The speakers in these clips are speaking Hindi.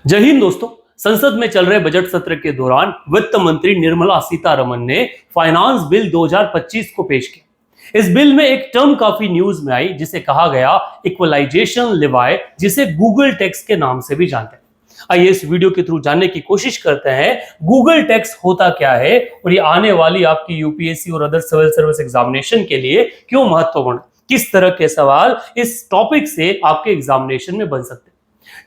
जय हिंद दोस्तों। संसद में चल रहे बजट सत्र के दौरान वित्त मंत्री निर्मला सीतारमण ने फाइनेंस बिल 2025 को पेश किया। इस बिल में एक टर्म काफी न्यूज में आई जिसे कहा गया इक्वलाइजेशन लेवाई, जिसे गूगल टैक्स के नाम से भी जानते हैं। आइए इस वीडियो के थ्रू जानने की कोशिश करते हैं गूगल टैक्स होता क्या है और ये आने वाली आपकी यूपीएससी और अदर सिविल सर्विस एग्जामिनेशन के लिए क्यों महत्वपूर्ण, किस तरह के सवाल इस टॉपिक से आपके एग्जामिनेशन में बन सकते हैं।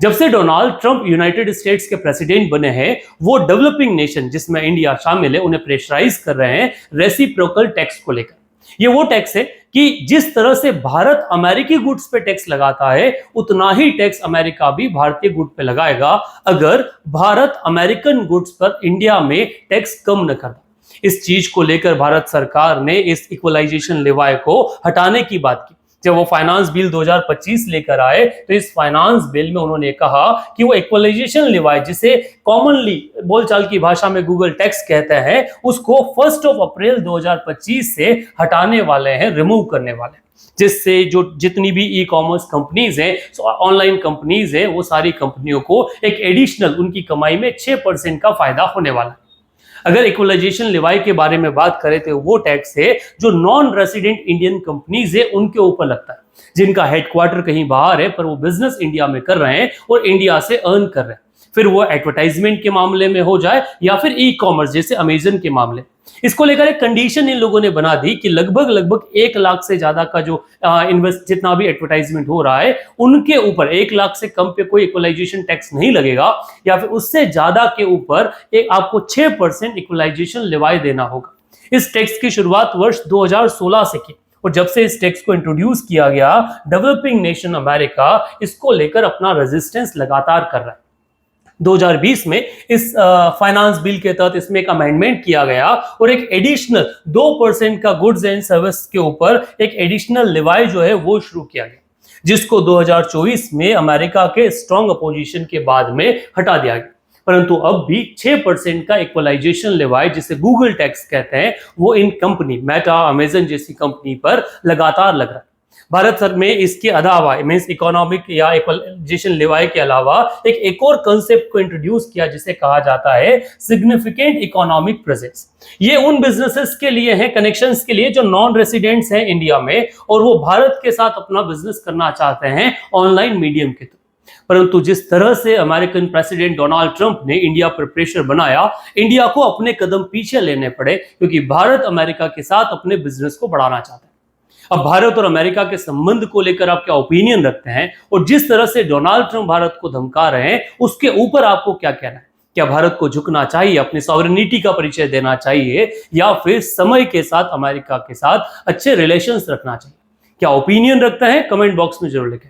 जब से डोनाल्ड ट्रंप यूनाइटेड स्टेट्स के प्रेसिडेंट बने हैं, वो डेवलपिंग नेशन जिसमें इंडिया शामिल है उन्हें प्रेशराइज कर रहे हैं रेसिप्रोकल टैक्स को लेकर। ये वो टैक्स है कि जिस तरह से भारत अमेरिकी गुड्स पे टैक्स लगाता है, उतना ही टैक्स अमेरिका भी भारतीय गुड पे लगाएगा अगर भारत अमेरिकन गुड्स पर इंडिया में टैक्स कम न करता। इस चीज को लेकर भारत सरकार ने इस इक्वलाइजेशन लेवाई को हटाने की बात की। जब वो फाइनेंस बिल 2025 लेकर आए तो इस फाइनेंस बिल में उन्होंने कहा कि वो इक्वलाइजेशन लेवाई, जिसे कॉमनली बोलचाल की भाषा में गूगल टैक्स कहते हैं, उसको 1 अप्रैल 2025 से हटाने वाले हैं, रिमूव करने वाले हैं, जिससे जो जितनी भी ई कॉमर्स कंपनीज हैं, ऑनलाइन कंपनीज हैं, वो सारी कंपनियों को एक एडिशनल उनकी कमाई में 6% का फायदा होने वाला है। अगर इक्वलाइजेशन लेवाई के बारे में बात करें तो वो टैक्स है जो नॉन रेसिडेंट इंडियन कंपनीज है उनके ऊपर लगता है, जिनका हेडक्वार्टर कहीं बाहर है पर वो बिजनेस इंडिया में कर रहे हैं और इंडिया से अर्न कर रहे हैं। फिर वो एडवर्टाइजमेंट के मामले में हो जाए या फिर ई कॉमर्स जैसे अमेजन के मामले। इसको लेकर एक कंडीशन इन लोगों ने बना दी कि लगभग 1 लाख से ज्यादा का जो इन्वेस्ट जितना भी एडवर्टाइजमेंट हो रहा है उनके ऊपर 1 लाख से कम पे कोई इक्वलाइजेशन टैक्स नहीं लगेगा, या फिर उससे ज्यादा के ऊपर एक आपको 6% इक्वलाइजेशन लेवाई देना होगा। इस टैक्स की शुरुआत वर्ष 2016 से की और जब से इस टैक्स को इंट्रोड्यूस किया गया, डेवलपिंग नेशन अमेरिका इसको लेकर अपना रेजिस्टेंस लगातार कर रहा है। 2020 में इस फाइनेंस बिल के तहत इसमें एक अमेंडमेंट किया गया और एक एडिशनल 2% का गुड्स एंड सर्विस के ऊपर एक एडिशनल लेवाई जो है वो शुरू किया गया, जिसको 2024 में अमेरिका के स्ट्रॉन्ग अपोजिशन के बाद में हटा दिया गया। परंतु अब भी 6% का इक्वलाइजेशन लेवाई, जिसे गूगल टैक्स कहते हैं, वो इन कंपनी मेटा, अमेजन जैसी कंपनी पर लगातार लग रहा है। भारत सर में इसके अलावा मींस इकोनॉमिक या इक्वलाइजेशन लेवाई के अलावा एक और कंसेप्ट को इंट्रोड्यूस किया जिसे कहा जाता है सिग्निफिकेंट इकोनॉमिक प्रेजेंस। ये उन बिजनेसेस के लिए है, कनेक्शंस के लिए जो नॉन रेसिडेंट्स हैं इंडिया में और वो भारत के साथ अपना बिजनेस करना चाहते हैं ऑनलाइन मीडियम के थ्रू। परंतु जिस तरह से अमेरिकन प्रेसिडेंट डोनाल्ड ट्रंप ने इंडिया पर प्रेशर बनाया, इंडिया को अपने कदम पीछे लेने पड़े, क्योंकि भारत अमेरिका के साथ अपने बिजनेस को बढ़ाना चाहता है। अब भारत और अमेरिका के संबंध को लेकर आप क्या ओपिनियन रखते हैं और जिस तरह से डोनाल्ड ट्रंप भारत को धमका रहे हैं उसके ऊपर आपको क्या कहना है? क्या भारत को झुकना चाहिए, अपनी सॉवरेनिटी का परिचय देना चाहिए, या फिर समय के साथ अमेरिका के साथ अच्छे रिलेशंस रखना चाहिए? क्या ओपिनियन रखते हैं? कमेंट बॉक्स में जरूर लिखें।